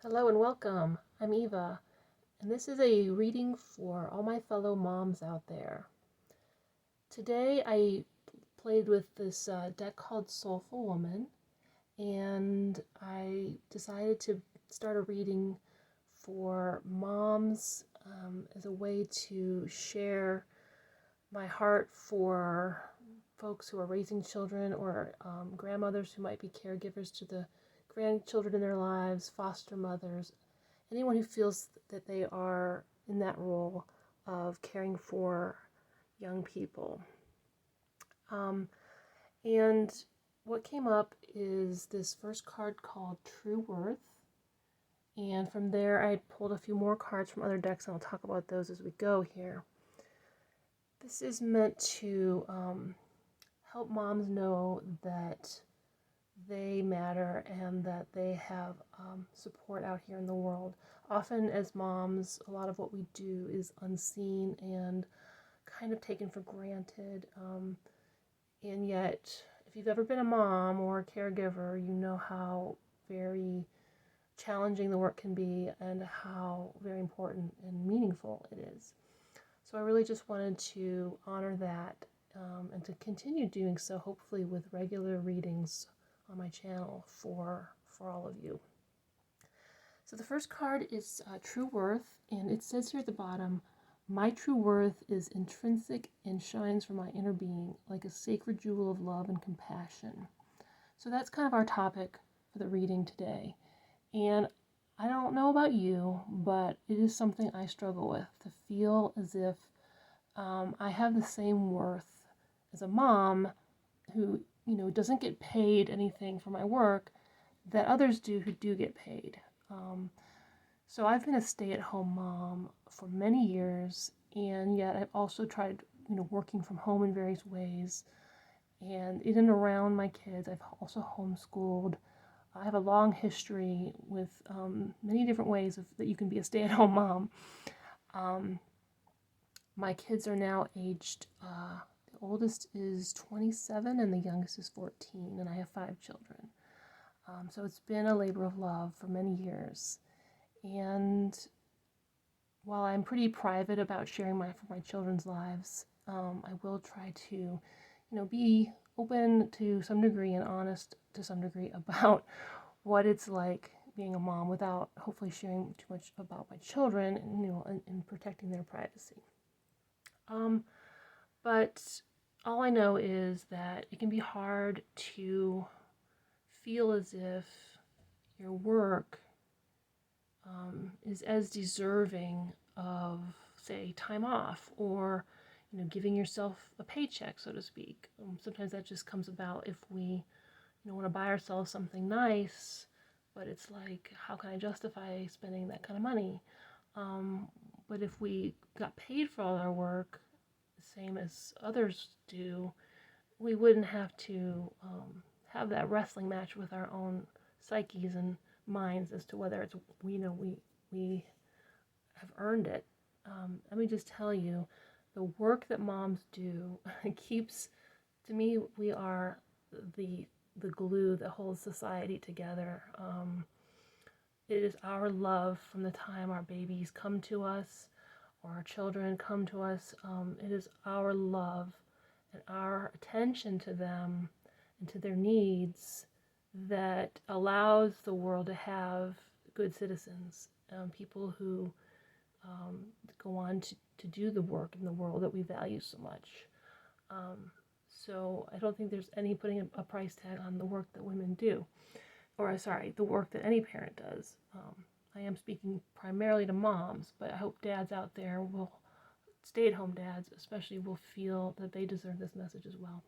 Hello and welcome. I'm Eva, and this is a reading for all my fellow moms out there. Today I played with this deck called Soulful Woman, and I decided to start a reading for moms as a way to share my heart for folks who are raising children or grandmothers who might be caregivers to the grandchildren in their lives, foster mothers, anyone who feels that they are in that role of caring for young people. Um, and what came up is this first card called True Worth. And from there, I pulled a few more cards from other decks, and I'll talk about those as we go here. This is meant to help moms know that they matter and that they have support out here in the world. Often, as moms, a lot of what we do is unseen and kind of taken for granted. And yet, if you've ever been a mom or a caregiver, you know how very challenging the work can be and how very important and meaningful it is. So I really just wanted to honor that and to continue doing so, hopefully with regular readings on my channel for all of you. So the first card is True Worth, and it says here at the bottom, my true worth is intrinsic and shines from my inner being like a sacred jewel of love and compassion. So that's kind of our topic for the reading today. And I don't know about you, but it is something I struggle with, to feel as if I have the same worth as a mom who, doesn't get paid anything for my work that others do who do get paid. So I've been a stay-at-home mom for many years, and yet I've also tried, working from home in various ways. And in and around my kids, I've also homeschooled. I have a long history with many different ways that you can be a stay-at-home mom. My kids are now aged, the oldest is 27 and the youngest is 14, and I have 5 children. So it's been a labor of love for many years. And while I'm pretty private about sharing my children's lives, I will try to, be open to some degree and honest to some degree about what it's like being a mom without hopefully sharing too much about my children and protecting their privacy. But all I know is that it can be hard to feel as if your work is as deserving of, say, time off or, giving yourself a paycheck, so to speak. Sometimes that just comes about if we, want to buy ourselves something nice, but it's like, how can I justify spending that kind of money? But if we got paid for all our work, the same as others do, we wouldn't have to have that wrestling match with our own psyches and minds as to whether it's we have earned it. Let me just tell you, the work that moms do keeps, to me, we are the glue that holds society together. It is our love from the time our babies come to us or our children come to us. It is our love and our attention to them and to their needs that allows the world to have good citizens, people who go on to do the work in the world that we value so much. So I don't think there's any putting a price tag on the work that women do, or sorry, the work that any parent does. I am speaking primarily to moms, but I hope dads out there will, stay-at-home dads especially, will feel that they deserve this message as well.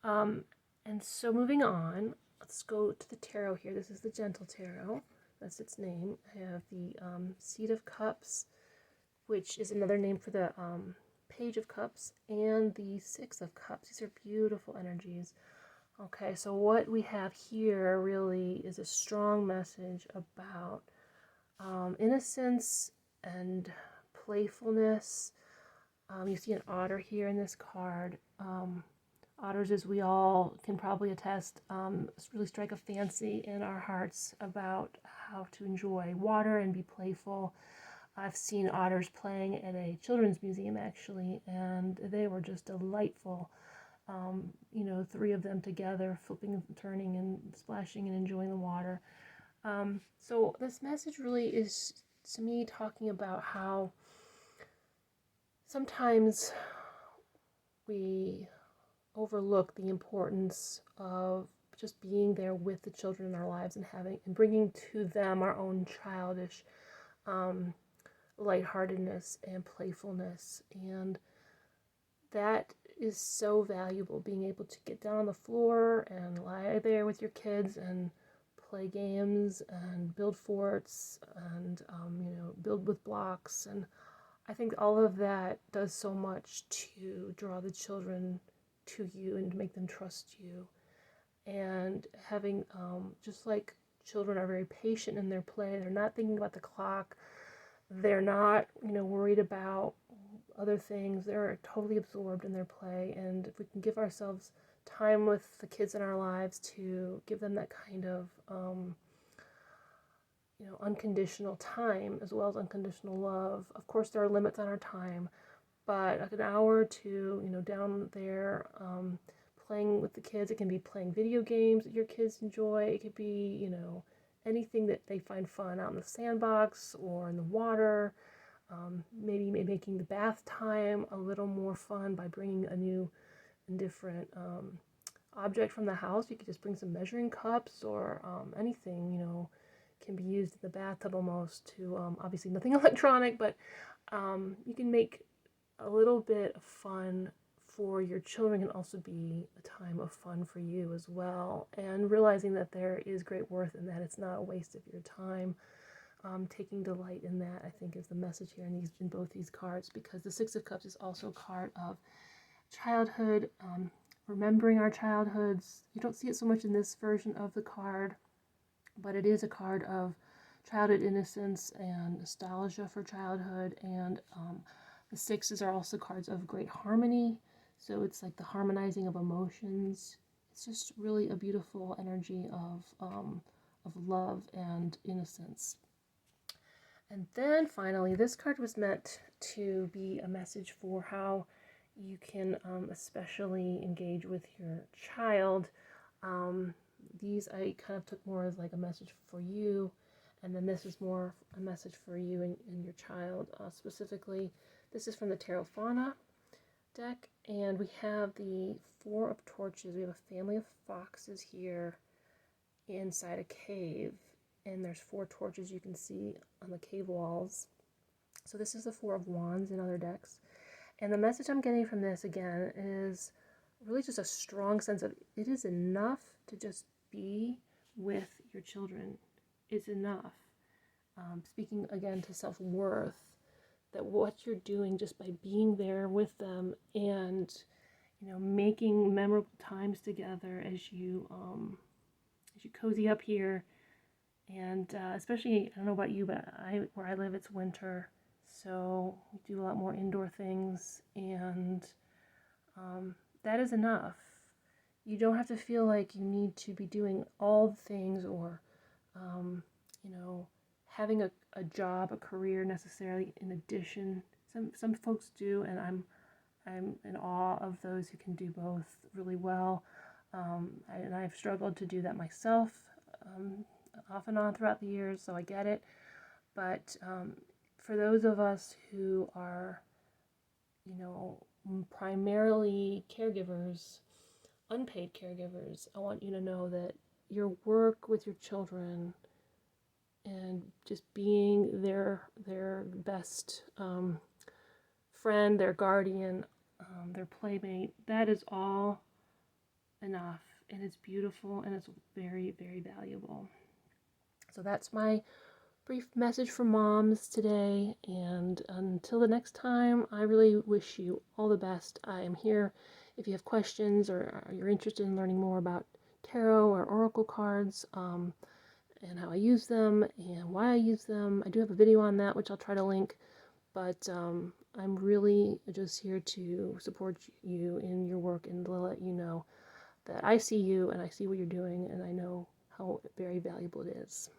And so moving on, let's go to the tarot here. This is the Gentle Tarot. That's its name. I have the Seat of Cups, which is another name for the Page of Cups, and the Six of Cups. These are beautiful energies. Okay, so what we have here really is a strong message about innocence and playfulness. You see an otter here in this card. Otters, as we all can probably attest, really strike a fancy in our hearts about how to enjoy water and be playful. I've seen otters playing at a children's museum actually, and they were just delightful. Three of them together, flipping and turning and splashing and enjoying the water. So this message really is, to me, talking about how sometimes we overlook the importance of just being there with the children in our lives and bringing to them our own childish lightheartedness and playfulness. And that is so valuable, being able to get down on the floor and lie there with your kids and play games and build forts and build with blocks. And I think all of that does so much to draw the children to you and to make them trust you. And having just like children are very patient in their play, they're not thinking about the clock, they're not worried about other things, they're totally absorbed in their play. And if we can give ourselves time with the kids in our lives to give them that kind of unconditional time as well as unconditional love. Of course, there are limits on our time, but like an hour or two, down there playing with the kids. It can be playing video games that your kids enjoy. It could be, anything that they find fun out in the sandbox or in the water. Maybe making the bath time a little more fun by bringing a new and different object from the house. You could just bring some measuring cups or anything, can be used in the bathtub almost to, obviously nothing electronic, but you can make a little bit of fun for your children can also be a time of fun for you as well. And realizing that there is great worth in that. It's not a waste of your time. Taking delight in that, I think, is the message here in both these cards, because the Six of Cups is also a card of childhood, remembering our childhoods. You don't see it so much in this version of the card, but it is a card of childhood innocence and nostalgia for childhood. And the sixes are also cards of great harmony. So it's like the harmonizing of emotions. It's just really a beautiful energy of love and innocence. And then finally, this card was meant to be a message for how you can especially engage with your child. These I kind of took more as like a message for you, and then this is more a message for you and your child. Specifically, this is from the Tarot Fauna deck, and we have the Four of Torches. We have a family of foxes here inside a cave, and there's 4 torches you can see on the cave walls. So this is the Four of Wands in other decks. And the message I'm getting from this, again, is really just a strong sense of it is enough to just be with your children. It's enough. Speaking again to self-worth, that what you're doing just by being there with them and making memorable times together as you cozy up here. And especially, I don't know about you, but where I live, it's winter, so we do a lot more indoor things, and that is enough. You don't have to feel like you need to be doing all the things or, having a job, a career necessarily in addition. Some folks do, and I'm in awe of those who can do both really well. And I've struggled to do that myself. Off and on throughout the years, so I get it. But for those of us who are, primarily caregivers, unpaid caregivers, I want you to know that your work with your children and just being their best friend, their guardian, their playmate, that is all enough, and it's beautiful, and it's very, very valuable. So that's my brief message for moms today, and until the next time, I really wish you all the best. I am here if you have questions or you're interested in learning more about tarot or oracle cards, and how I use them and why I use them. I do have a video on that, which I'll try to link, but I'm really just here to support you in your work and to let you know that I see you and I see what you're doing and I know how very valuable it is.